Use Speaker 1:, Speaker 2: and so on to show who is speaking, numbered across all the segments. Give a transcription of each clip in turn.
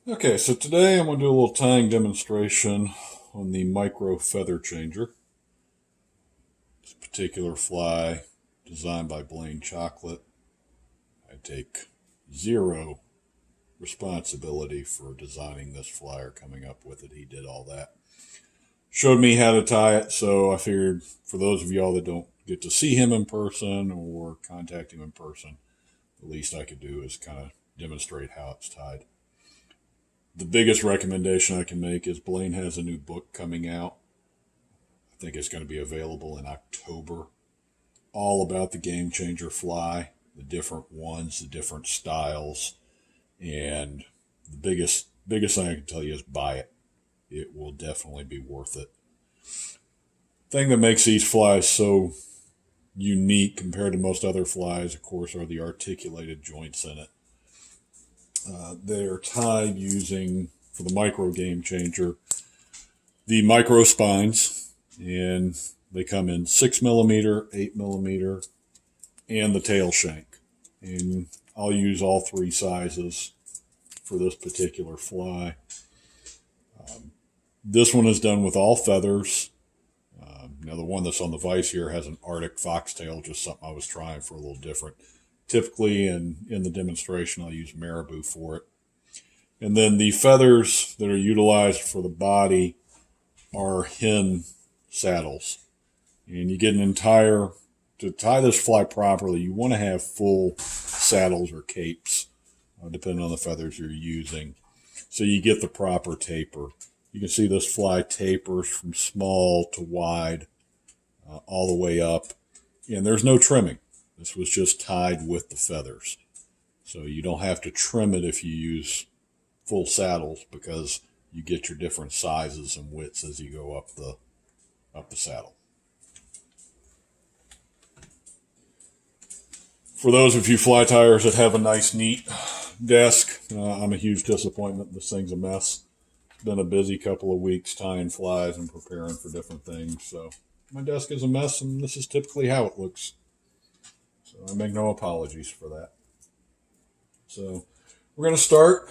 Speaker 1: Okay, so today I'm going to do a little tying demonstration on the micro feather changer. This particular fly, designed by Blane Chocklett. I take zero responsibility for designing this fly or coming up with it. He did all that. Showed me how to tie it, so I figured for those of y'all that don't get to see him in person or contact him in person, the least I could do is kind of demonstrate how it's tied. The biggest recommendation I can make is Blane has a new book coming out. I think it's going to be available in October. All about the game changer fly, the different ones, the different styles, and the biggest thing I can tell you is buy it. It will definitely be worth it. The thing that makes these flies so unique compared to most other flies, of course, are the articulated joints in it. They're tied using, for the micro game changer, the micro spines, and they come in 6 millimeter, 8 millimeter, and the tail shank. And I'll use all three sizes for this particular fly. This one is done with all feathers. Now the one that's on the vise here has an Arctic foxtail, just something I was trying for a little different. Typically in the demonstration I'll use marabou for it. And then the feathers that are utilized for the body are hen saddles. And you get an entire, to tie this fly properly, you want to have full saddles or capes, depending on the feathers you're using. So you get the proper taper. You can see this fly tapers from small to wide, all the way up. And there's no trimming. This was just tied with the feathers. So you don't have to trim it if you use full saddles, because you get your different sizes and widths as you go up the saddle. For those of you fly tiers that have a nice, neat desk, I'm a huge disappointment. This thing's a mess. It's been a busy couple of weeks tying flies and preparing for different things. So my desk is a mess, and this is typically how it looks. So I make no apologies for that. So we're going to start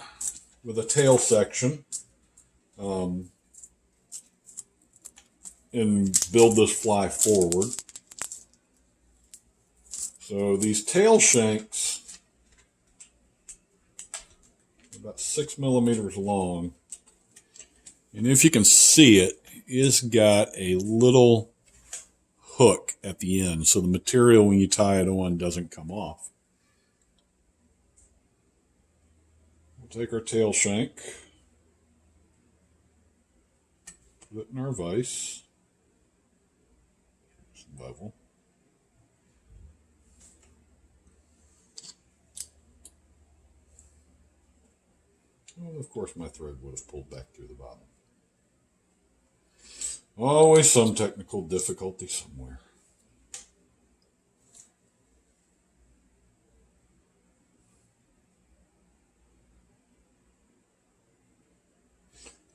Speaker 1: with a tail section and build this fly forward. So these tail shanks are about 6 millimeters long. And if you can see it, it's got a little hook at the end. So the material when you tie it on doesn't come off. We'll take our tail shank, put it in our vise, level. Well, of course, my thread would have pulled back through the bottom. Always some technical difficulty somewhere.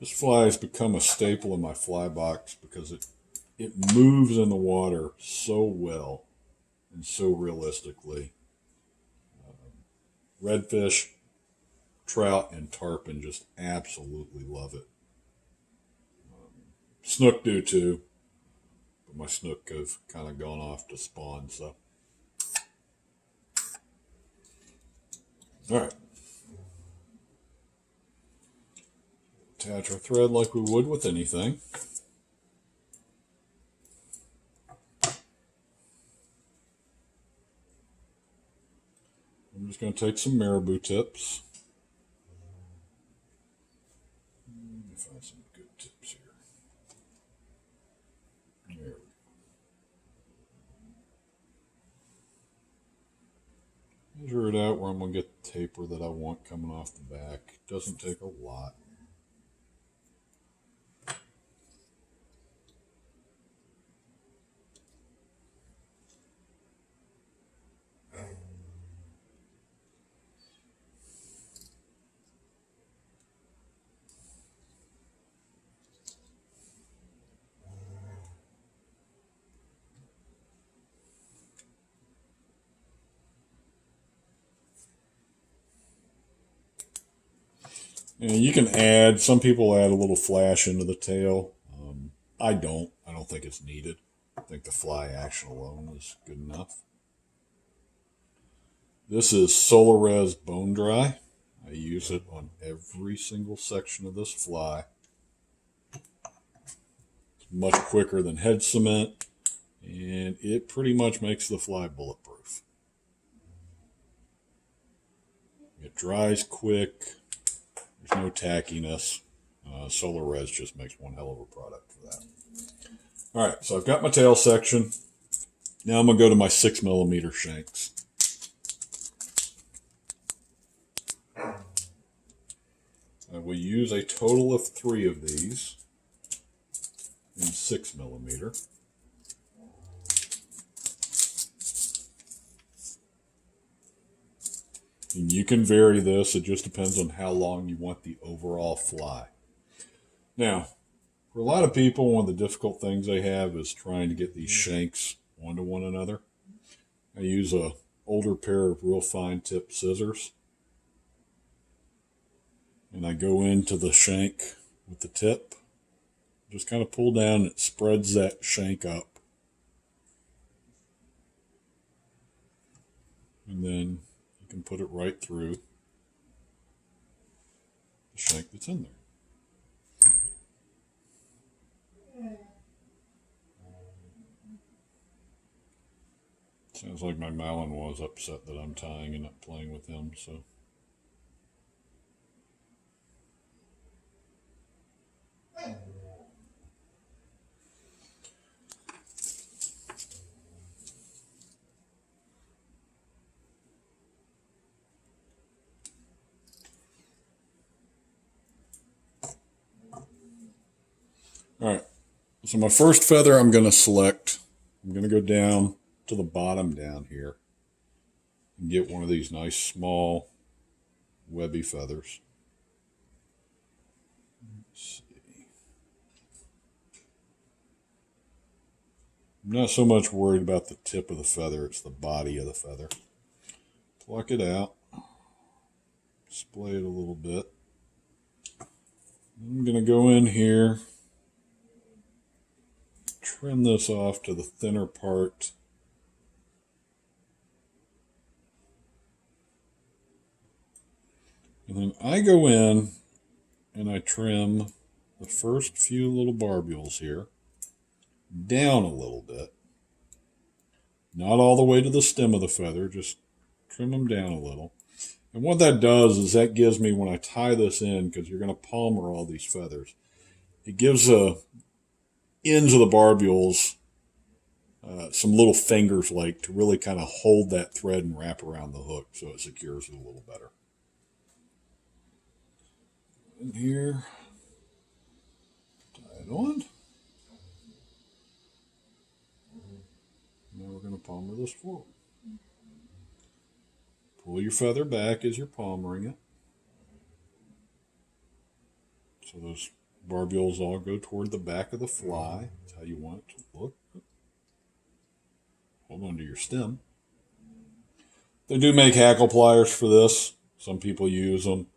Speaker 1: This fly has become a staple in my fly box because it moves in the water so well and so realistically. Redfish, trout, and tarpon just absolutely love it. Snook do too, but my snook have kind of gone off to spawn. So, all right, attach our thread like we would with anything. I'm just going to take some marabou tips. Let me find some good tips here. There we go. Measure it out where I'm going to get the taper that I want coming off the back. Doesn't take a lot. And you can add, some people add a little flash into the tail. I don't. I don't think it's needed. I think the fly action alone is good enough. This is Solar Res Bone Dry. I use it on every single section of this fly. It's much quicker than head cement, and it pretty much makes the fly bulletproof. It dries quick. There's no tackiness. Solar Res just makes one hell of a product for that. All right, so I've got my tail section. Now I'm going to go to my 6mm shanks. I will use a total of 3 of these in 6mm. And you can vary this. It just depends on how long you want the overall fly. Now, for a lot of people, one of the difficult things they have is trying to get these shanks onto one another. I use a older pair of real fine tip scissors. And I go into the shank with the tip. Just kind of pull down, it spreads that shank up. And then you can put it right through the shank that's in there. Sounds like my Malin was upset that I'm tying and not playing with him, so. All right, so my first feather I'm going to select. I'm going to go down to the bottom down here and get one of these nice small webby feathers. Let's see. I'm not so much worried about the tip of the feather, it's the body of the feather. Pluck it out, splay it a little bit. I'm going to go in here, trim this off to the thinner part. And then I go in and I trim the first few little barbules here down a little bit. Not all the way to the stem of the feather, just trim them down a little. And what that does is that gives me, when I tie this in, because you're going to palmer all these feathers, it gives the ends of the barbules some little fingers like to really kind of hold that thread and wrap around the hook so it secures it a little better. In here, tie it on. Now we're going to palmer this forward. Pull your feather back as you're palmering it. So those barbules all go toward the back of the fly. That's how you want it to look. Hold on to your stem. They do make hackle pliers for this. Some people use them.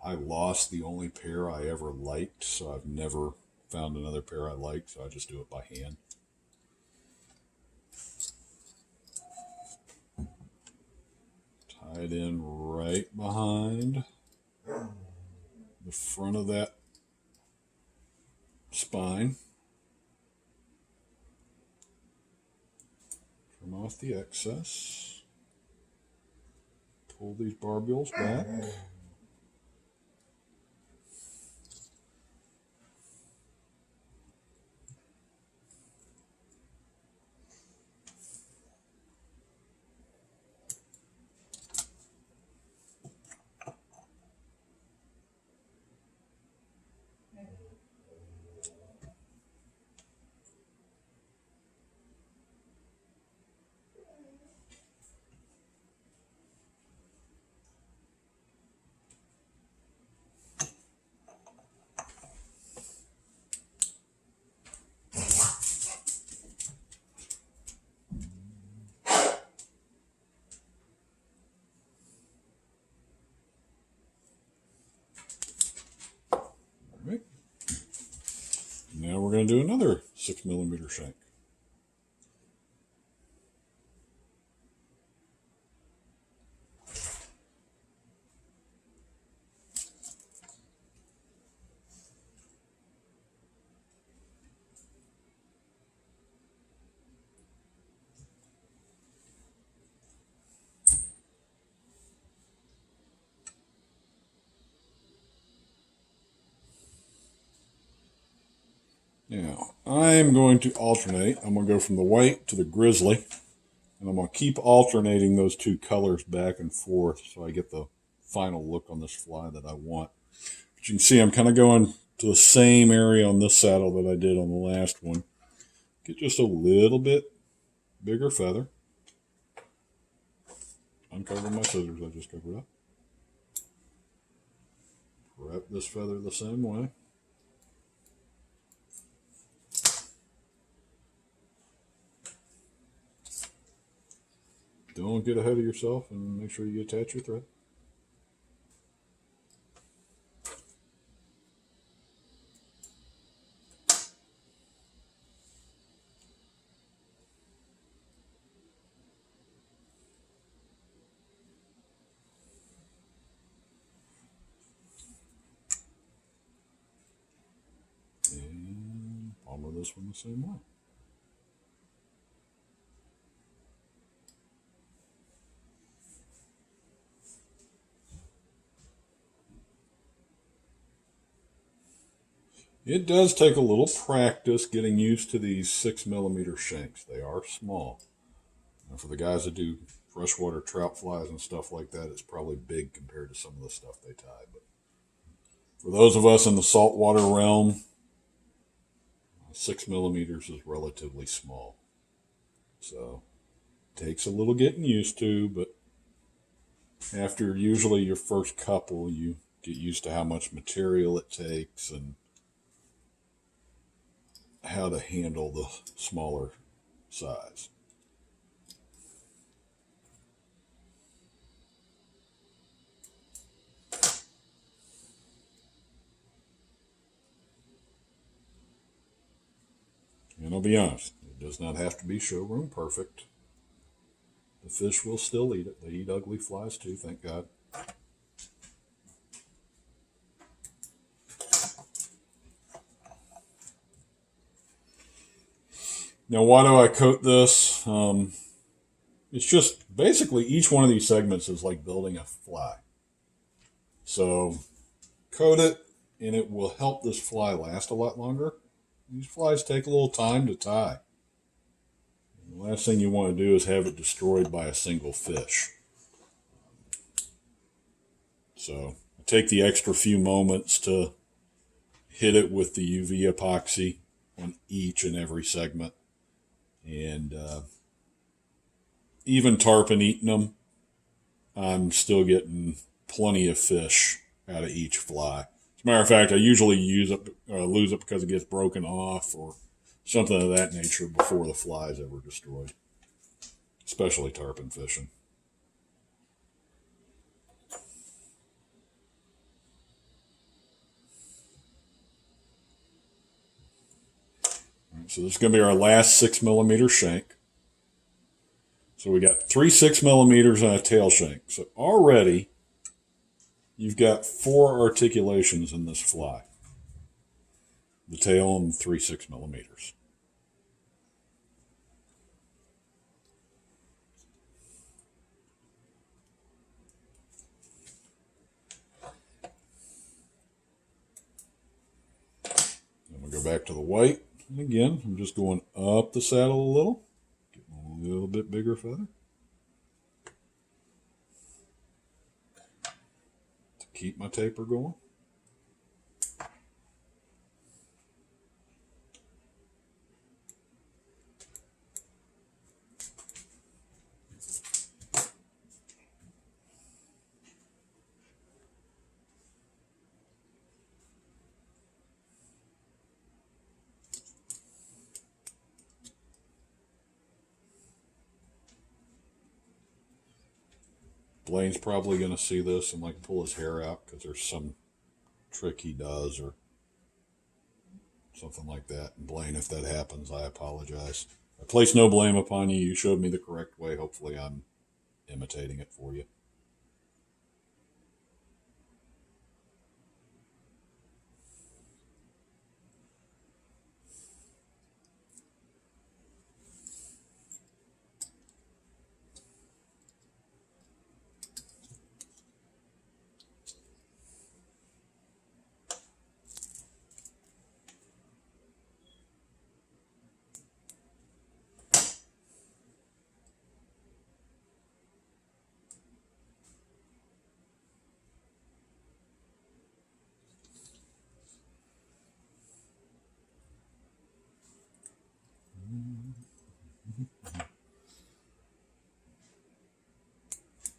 Speaker 1: I lost the only pair I ever liked, so I've never found another pair I like, so I just do it by hand. Tie it in right behind the front of that spine. Trim off the excess. Pull these barbules back. we're going to do another 6mm shank. Now, I'm going to alternate. I'm going to go from the white to the grizzly, and I'm going to keep alternating those two colors back and forth so I get the final look on this fly that I want. But you can see I'm kind of going to the same area on this saddle that I did on the last one. Get just a little bit bigger feather. Uncover my scissors I just covered up. Wrap this feather the same way. Don't get ahead of yourself and make sure you attach your thread. And palmer this one the same way. It does take a little practice getting used to these 6mm shanks. They are small. And for the guys that do freshwater trout flies and stuff like that, it's probably big compared to some of the stuff they tie. But for those of us in the saltwater realm, 6mm is relatively small. So it takes a little getting used to, but after usually your first couple, you get used to how much material it takes and how to handle the smaller size. And I'll be honest, it does not have to be showroom perfect. The fish will still eat it. They eat ugly flies too, thank God. Now, why do I coat this? It's just basically each one of these segments is like building a fly. So coat it and it will help this fly last a lot longer. These flies take a little time to tie. The last thing you want to do is have it destroyed by a single fish. So I take the extra few moments to hit it with the UV epoxy on each and every segment. And even tarpon eating them, I'm still getting plenty of fish out of each fly. As a matter of fact, I usually lose it because it gets broken off or something of that nature before the fly is ever destroyed, especially tarpon fishing. All right, so this is going to be our last 6mm shank. So we got 3 6mm and a tail shank. So already you've got 4 articulations in this fly. The tail and 3 6mm. Then we'll go back to the white. And again, I'm just going up the saddle a little. Getting a little bit bigger feather. To keep my taper going. Blane's probably going to see this and like pull his hair out because there's some trick he does or something like that. And Blane, if that happens, I apologize. I place no blame upon you. You showed me the correct way. Hopefully I'm imitating it for you.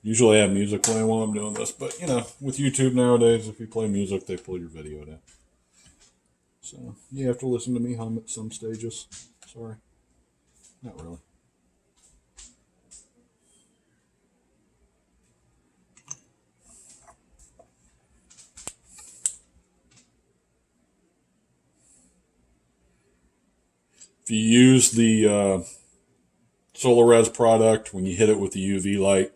Speaker 1: Usually I have music playing while I'm doing this, but you know, with YouTube nowadays, if you play music, they pull your video down. So you have to listen to me hum at some stages. Sorry. Not really. If you use the SolarRes product, when you hit it with the UV light,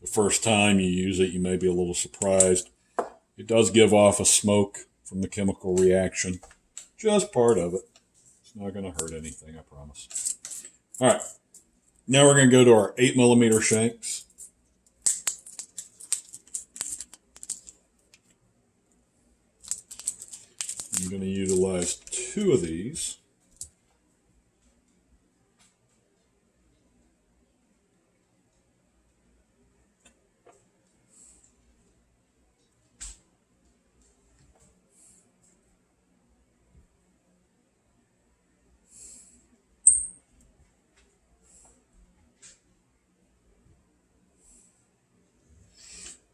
Speaker 1: the first time you use it, you may be a little surprised. It does give off a smoke from the chemical reaction. Just part of it. It's not going to hurt anything, I promise. All right. Now we're going to go to our 8mm shanks. I'm going to utilize 2 of these.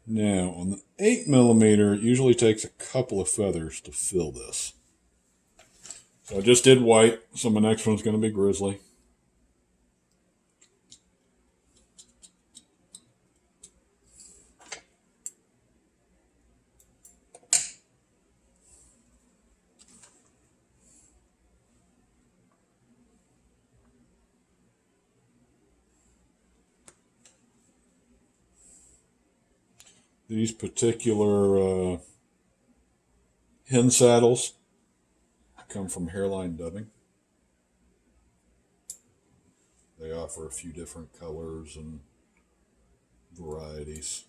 Speaker 1: Now, on the 8mm, it usually takes a couple of feathers to fill this. So I just did white, so my next one's going to be grizzly. These particular hen saddles come from Hairline Dubbing. They offer a few different colors and varieties.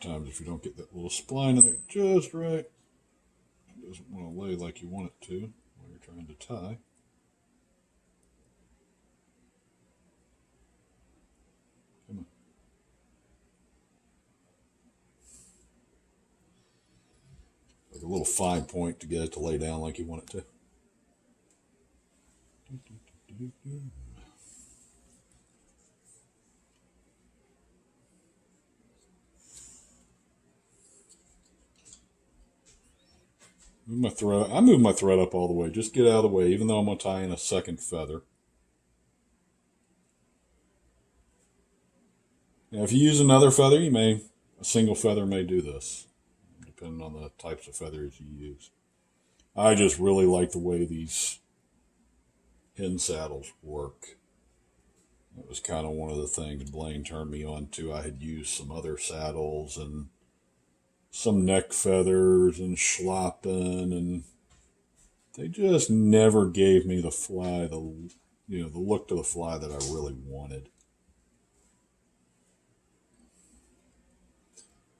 Speaker 1: Sometimes if you don't get that little spline in there just right, it doesn't want to lay like you want it to while you're trying to tie. Come on. Like a little fine point to get it to lay down like you want it to. Move my thread. I move my thread up all the way. Just get out of the way, even though I'm going to tie in a second feather. Now, if you use another feather, a single feather may do this, depending on the types of feathers you use. I just really like the way these hen saddles work. That was kind of one of the things Blane turned me on to. I had used some other saddles and some neck feathers and schlappen, and they just never gave me the fly, the look to the fly that I really wanted.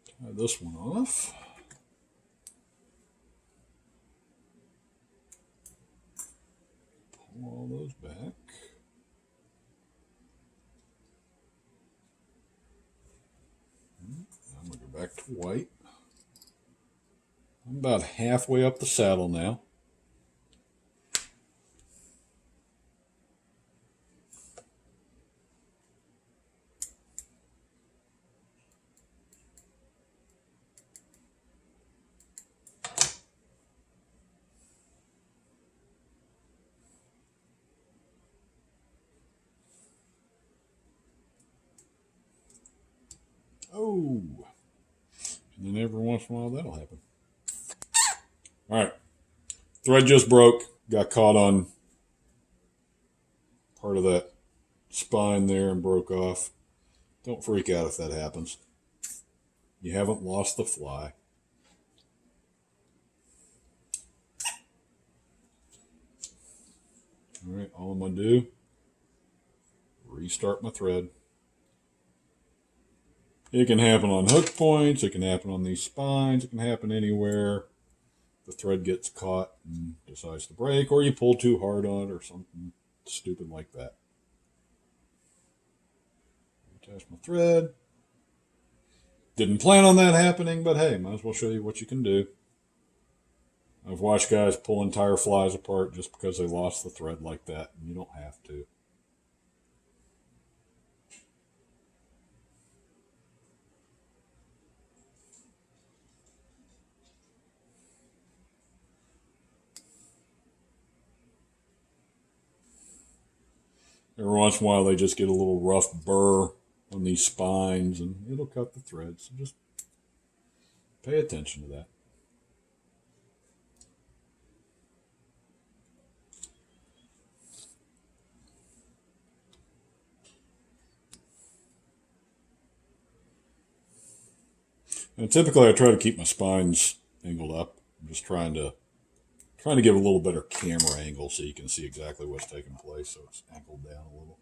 Speaker 1: Tie this one off. Pull all those back. I'm going to go back to white. I'm about halfway up the saddle now. Oh. And then every once in a while that'll happen. All right. Thread just broke. Got caught on part of that spine there and broke off. Don't freak out if that happens. You haven't lost the fly. All right, all I'm going to do, restart my thread. It can happen on hook points. It can happen on these spines. It can happen anywhere. The thread gets caught and decides to break, or you pull too hard on it or something stupid like that. Attach my thread. Didn't plan on that happening, but hey, might as well show you what you can do. I've watched guys pull entire flies apart just because they lost the thread like that, and you don't have to. Every once in a while, they just get a little rough burr on these spines, and it'll cut the thread. So just pay attention to that. And typically, I try to keep my spines angled up. I'm just trying to give a little better camera angle so you can see exactly what's taking place. So it's angled down a little.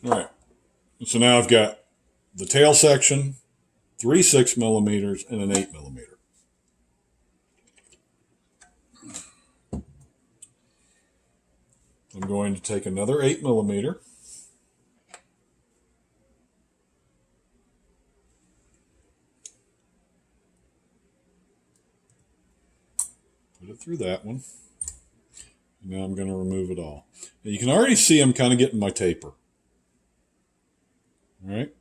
Speaker 1: All right, so now I've got the tail section, 3 6mm, and an 8mm. I'm going to take another 8mm. Put it through that one. Now I'm going to remove it all. And you can already see I'm kind of getting my taper. All right.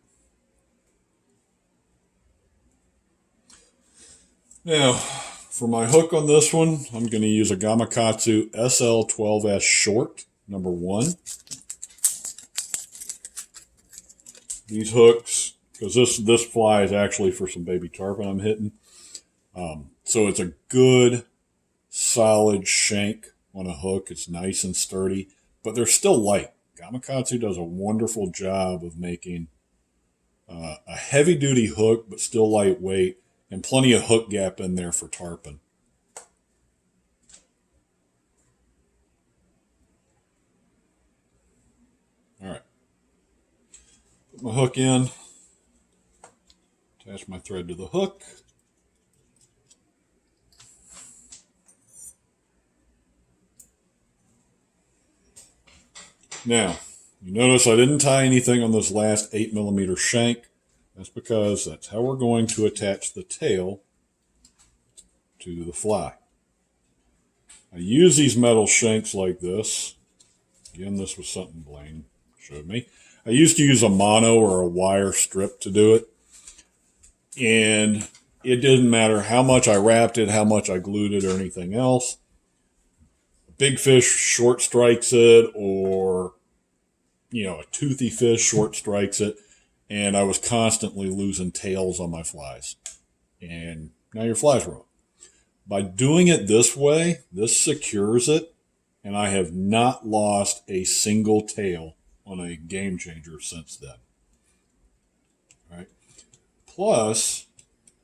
Speaker 1: Now, for my hook on this one, I'm going to use a Gamakatsu SL12S short, number 1. These hooks, because this fly is actually for some baby tarpon I'm hitting. So it's a good, solid shank on a hook. It's nice and sturdy, but they're still light. Gamakatsu does a wonderful job of making a heavy-duty hook, but still lightweight, and plenty of hook gap in there for tarpon. All right. Put my hook in. Attach my thread to the hook. Now, you notice I didn't tie anything on this last 8mm shank. That's because that's how we're going to attach the tail to the fly. I use these metal shanks like this. Again, this was something Blane showed me. I used to use a mono or a wire strip to do it. And it didn't matter how much I wrapped it, how much I glued it, or anything else. Big fish short strikes it, or a toothy fish short strikes it, and I was constantly losing tails on my flies. And now your fly's ruined. By doing it this way, this secures it, and I have not lost a single tail on a game changer since then. All right. Plus,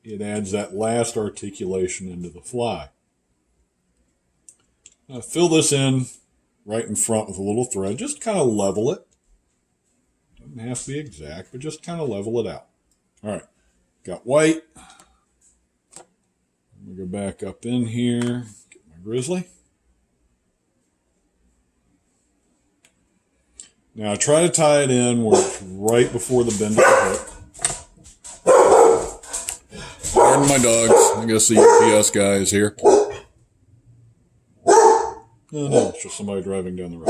Speaker 1: it adds that last articulation into the fly. Now, fill this in right in front with a little thread. Just kind of level it. Doesn't have to be exact, but just kind of level it out. All right. Got white. I'm going to go back up in here. Get my grizzly. Now, I try to tie it in where it's right before the bend of the hook. Pardon my dogs. I guess the UPS guy is here. No, it's just somebody driving down the road.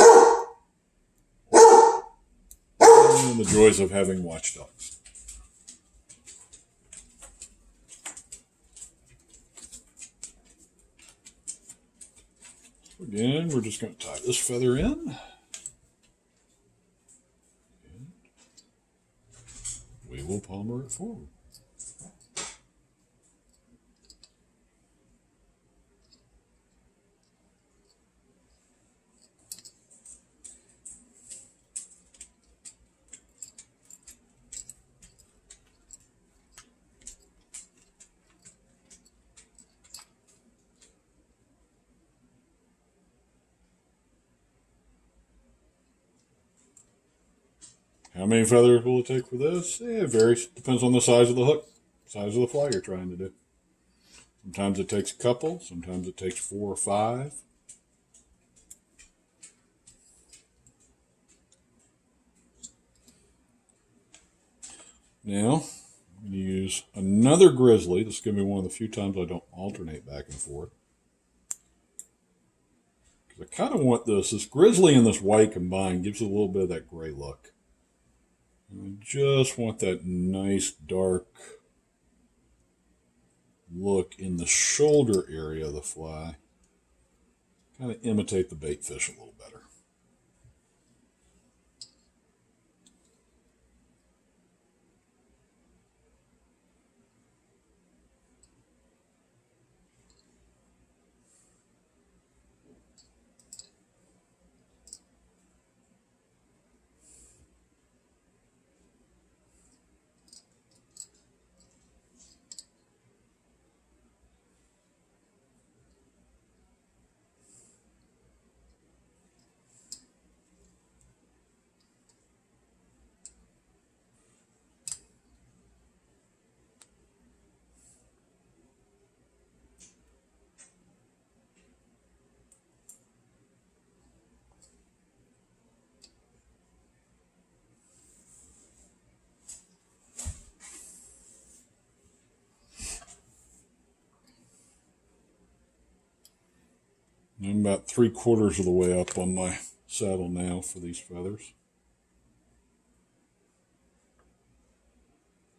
Speaker 1: And the joys of having watchdogs. Again, we're just going to tie this feather in. And we will palmer it forward. How many feathers will it take for this? It varies. Depends on the size of the hook, size of the fly you're trying to do. Sometimes it takes a couple. Sometimes it takes 4 or 5. Now, I'm going to use another grizzly. This is going to be one of the few times I don't alternate back and forth. Because I kind of want this grizzly and this white combined gives it a little bit of that gray look. I just want that nice dark look in the shoulder area of the fly. Kind of imitate the bait fish a little better. I'm about 3/4 of the way up on my saddle now for these feathers.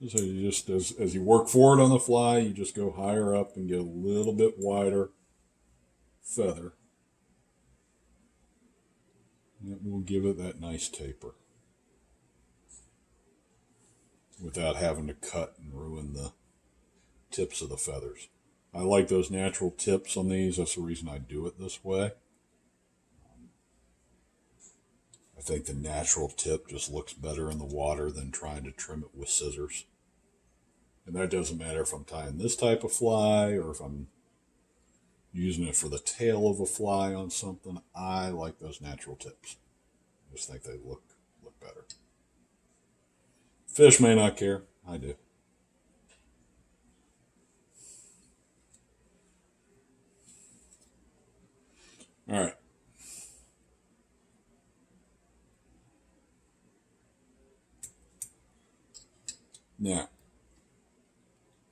Speaker 1: So you just, as you work forward on the fly, you just go higher up and get a little bit wider feather. And it will give it that nice taper without having to cut and ruin the tips of the feathers. I like those natural tips on these. That's the reason I do it this way. I think the natural tip just looks better in the water than trying to trim it with scissors. And that doesn't matter if I'm tying this type of fly or if I'm using it for the tail of a fly on something. I like those natural tips. I just think they look better. Fish may not care. I do. All right. Now,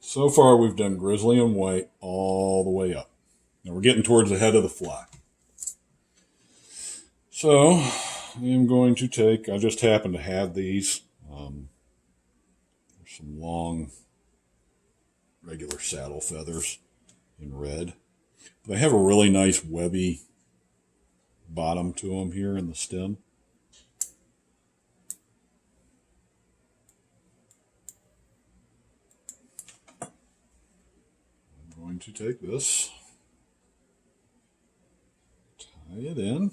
Speaker 1: so far we've done grizzly and white all the way up. Now we're getting towards the head of the fly. So I am going to take, I just happen to have these. There's some long regular saddle feathers in red. They have a really nice webby bottom to them here in the stem. I'm going to take this, tie it in,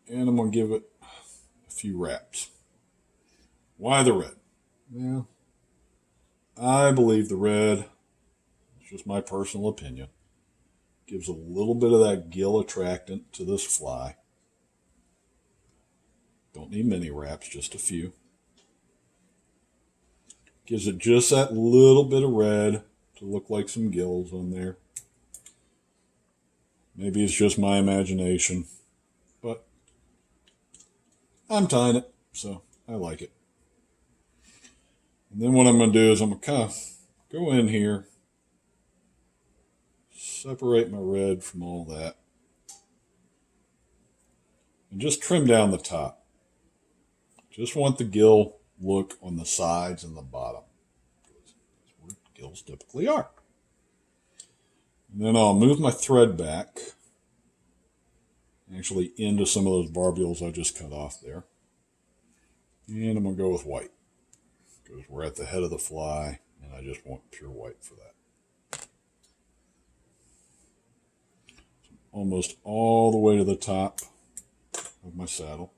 Speaker 1: and I'm going to give it a few wraps. Why the red? Well, I believe the red, it's just my personal opinion, gives a little bit of that gill attractant to this fly. Don't need many wraps, just a few. Gives it just that little bit of red to look like some gills on there. Maybe it's just my imagination, but I'm tying it, so I like it. And then what I'm going to do is I'm going to kind of go in here, separate my red from all that, and just trim down the top. Just want the gill look on the sides and the bottom. That's where gills typically are. And then I'll move my thread back, actually into some of those barbules I just cut off there. And I'm going to go with white, because we're at the head of the fly, and I just want pure white for that. So almost all the way to the top of my saddle.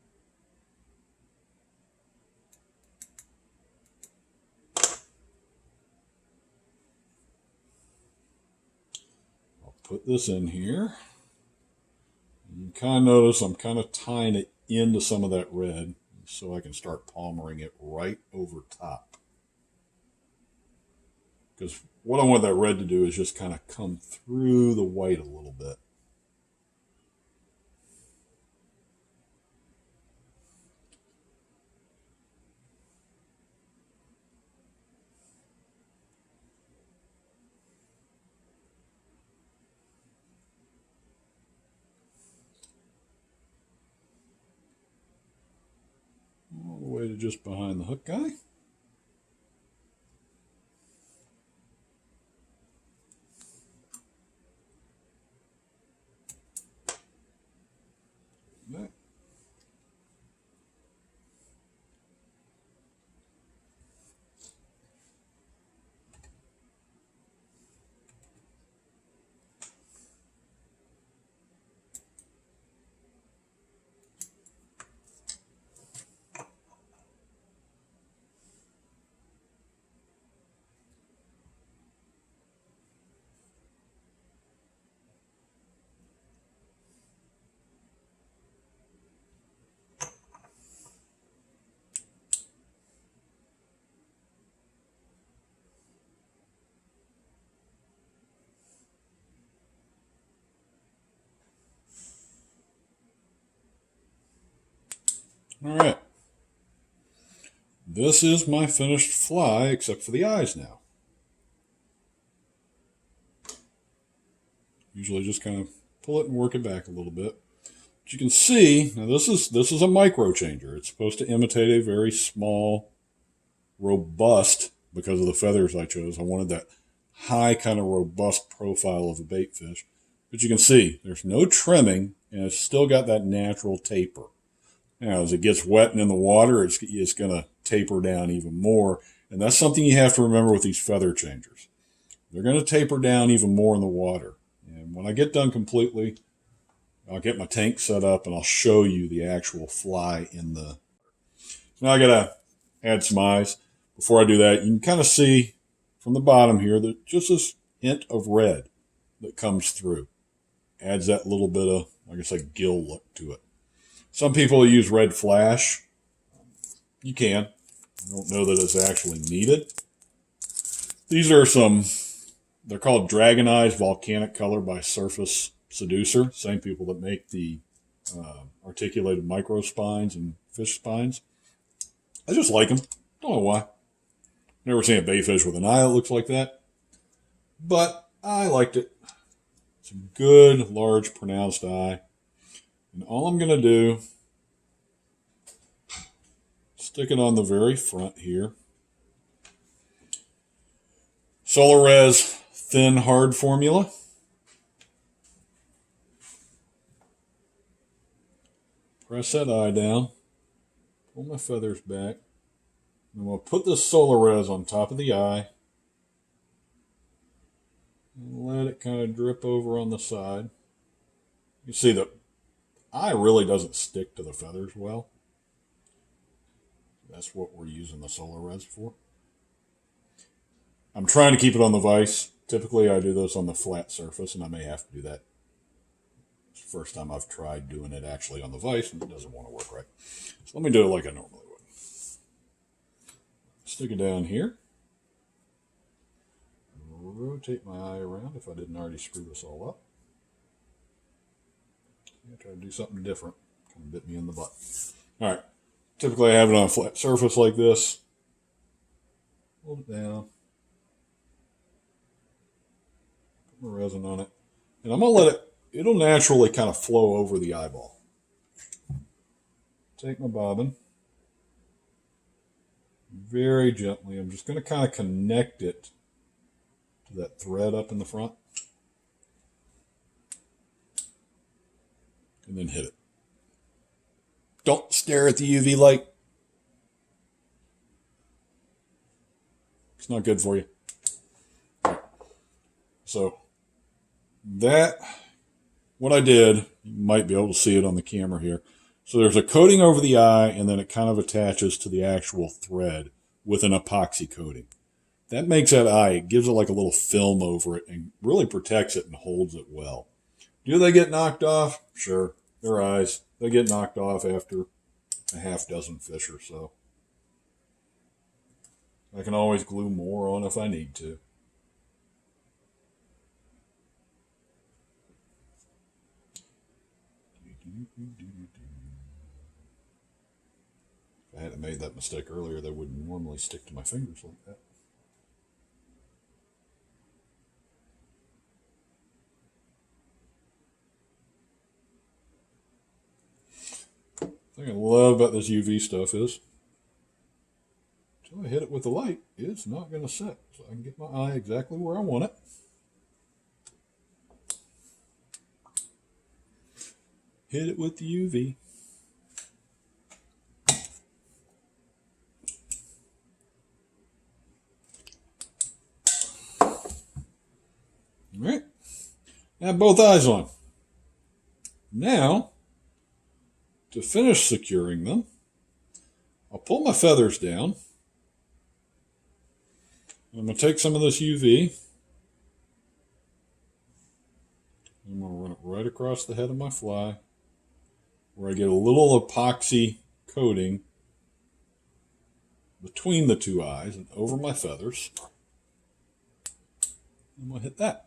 Speaker 1: I'll put this in here. You kind of notice I'm kind of tying it into some of that red so I can start palmering it right over top. Because what I want that red to do is just kind of come through the white a little bit. All the way to just behind the hook guy. That. All right. This is my finished fly, except for the eyes now. Usually just kind of pull it and work it back a little bit. But you can see, now this is a micro changer. It's supposed to imitate a very small, robust, because of the feathers I chose. I wanted that high kind of robust profile of a bait fish. But you can see there's no trimming, and it's still got that natural taper. Now, as it gets wet and in the water, it's going to taper down even more. And that's something you have to remember with these feather changers. They're going to taper down even more in the water. And when I get done completely, I'll get my tank set up and I'll show you the actual fly in the... Now I got to add some eyes. Before I do that, you can kind of see from the bottom here that just this hint of red that comes through adds that little bit of, like I said, gill look to it. Some people use red flash. You can. I don't know that it's actually needed. These are some, they're called Dragon Eyes Volcanic Color by Surface Seducer. Same people that make the articulated micro spines and fish spines. I just like them. Don't know why. Never seen a bait fish with an eye that looks like that. But I liked it. It's a good, large, pronounced eye. And all I'm going to do, stick it on the very front here. Solar Res Thin Hard Formula. Press that eye down. Pull my feathers back. And we'll put this Solar Res on top of the eye. And let it kind of drip over on the side. You see the eye really doesn't stick to the feathers well. That's what we're using the Solar Res for. I'm trying to keep it on the vise. Typically I do this on the flat surface, and I may have to do that. It's the first time I've tried doing it actually on the vise, and it doesn't want to work right. So let me do it like I normally would. Stick it down here. Rotate my eye around if I didn't already screw this all up. I'm going to try to do something different. Kind of bit me in the butt. All right. Typically I have it on a flat surface like this. Hold it down. resin on it. And I'm going to let it'll naturally kind of flow over the eyeball. Take my bobbin. Very gently, I'm just going to kind of connect it to that thread up in the front. And then hit it. Don't stare at the UV light. It's not good for you. So what I did, you might be able to see it on the camera here. So there's a coating over the eye, and then it kind of attaches to the actual thread with an epoxy coating. That makes that eye, it gives it like a little film over it and really protects it and holds it well. Do they get knocked off? Sure. They're eyes. They get knocked off after a half dozen fish or so. I can always glue more on if I need to. If I hadn't made that mistake earlier, they wouldn't normally stick to my fingers like that. The thing I love about this UV stuff is, until I hit it with the light, it's not going to set. So I can get my eye exactly where I want it. Hit it with the UV. All right. Now both eyes on. Now, to finish securing them, I'll pull my feathers down. I'm going to take some of this UV. I'm going to run it right across the head of my fly, where I get a little epoxy coating between the two eyes and over my feathers. I'm going to hit that.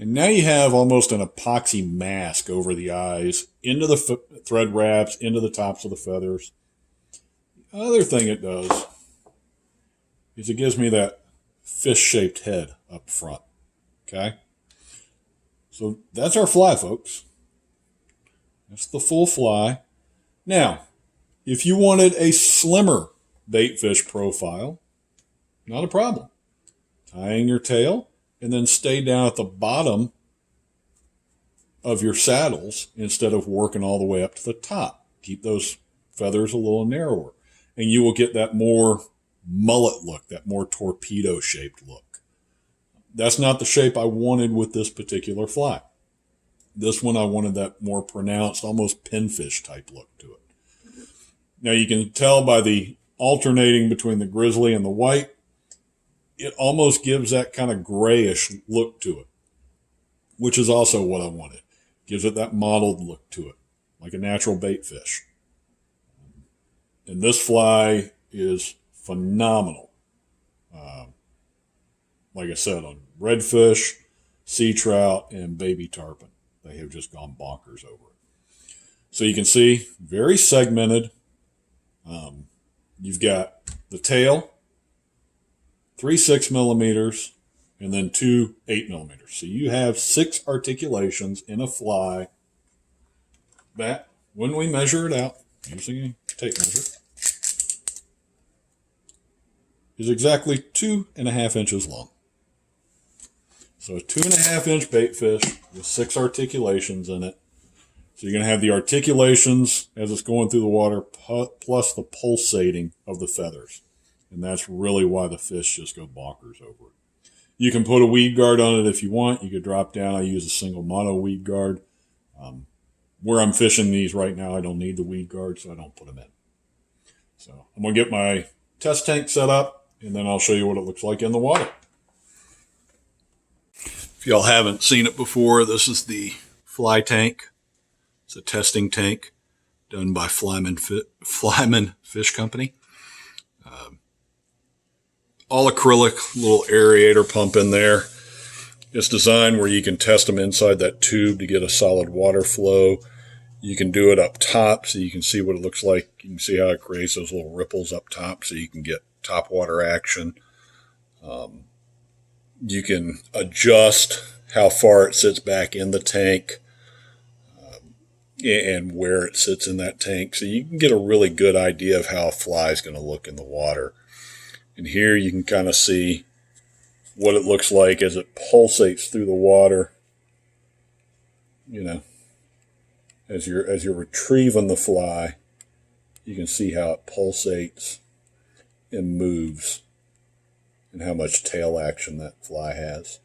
Speaker 1: And now you have almost an epoxy mask over the eyes, into the thread wraps, into the tops of the feathers. The other thing it does is it gives me that fish-shaped head up front. Okay? So that's our fly, folks. That's the full fly. Now, if you wanted a slimmer bait fish profile, not a problem. Tying your tail, and then stay down at the bottom of your saddles instead of working all the way up to the top. Keep those feathers a little narrower, and you will get that more mullet look, that more torpedo-shaped look. That's not the shape I wanted with this particular fly. This one I wanted that more pronounced, almost pinfish type look to it. Now you can tell by the alternating between the grizzly and the white, it almost gives that kind of grayish look to it, which is also what I wanted. Gives it that mottled look to it, like a natural bait fish. And this fly is phenomenal. Like I said, on redfish, sea trout, and baby tarpon. They have just gone bonkers over it. So you can see, very segmented. You've got the tail, 3 6mm, and then 2 8mm. So you have 6 articulations in a fly that, when we measure it out, using a tape measure, is exactly 2.5 inches long. So a 2.5-inch bait fish with 6 articulations in it. So you're going to have the articulations as it's going through the water, plus the pulsating of the feathers. And that's really why the fish just go bonkers over it. You can put a weed guard on it if you want. You could drop down. I use a single mono weed guard. Where I'm fishing these right now, I don't need the weed guard, so I don't put them in. So I'm going to get my test tank set up, and then I'll show you what it looks like in the water. If y'all haven't seen it before, this is the fly tank. It's a testing tank done by Flyman Fish Company. All acrylic, little aerator pump in there. It's designed where you can test them inside that tube to get a solid water flow. You can do it up top so you can see what it looks like. You can see how it creates those little ripples up top so you can get top water action. You can adjust how far it sits back in the tank and where it sits in that tank, so you can get a really good idea of how a fly is going to look in the water. And here you can kind of see what it looks like as it pulsates through the water. You know, as you're retrieving the fly, you can see how it pulsates and moves and how much tail action that fly has.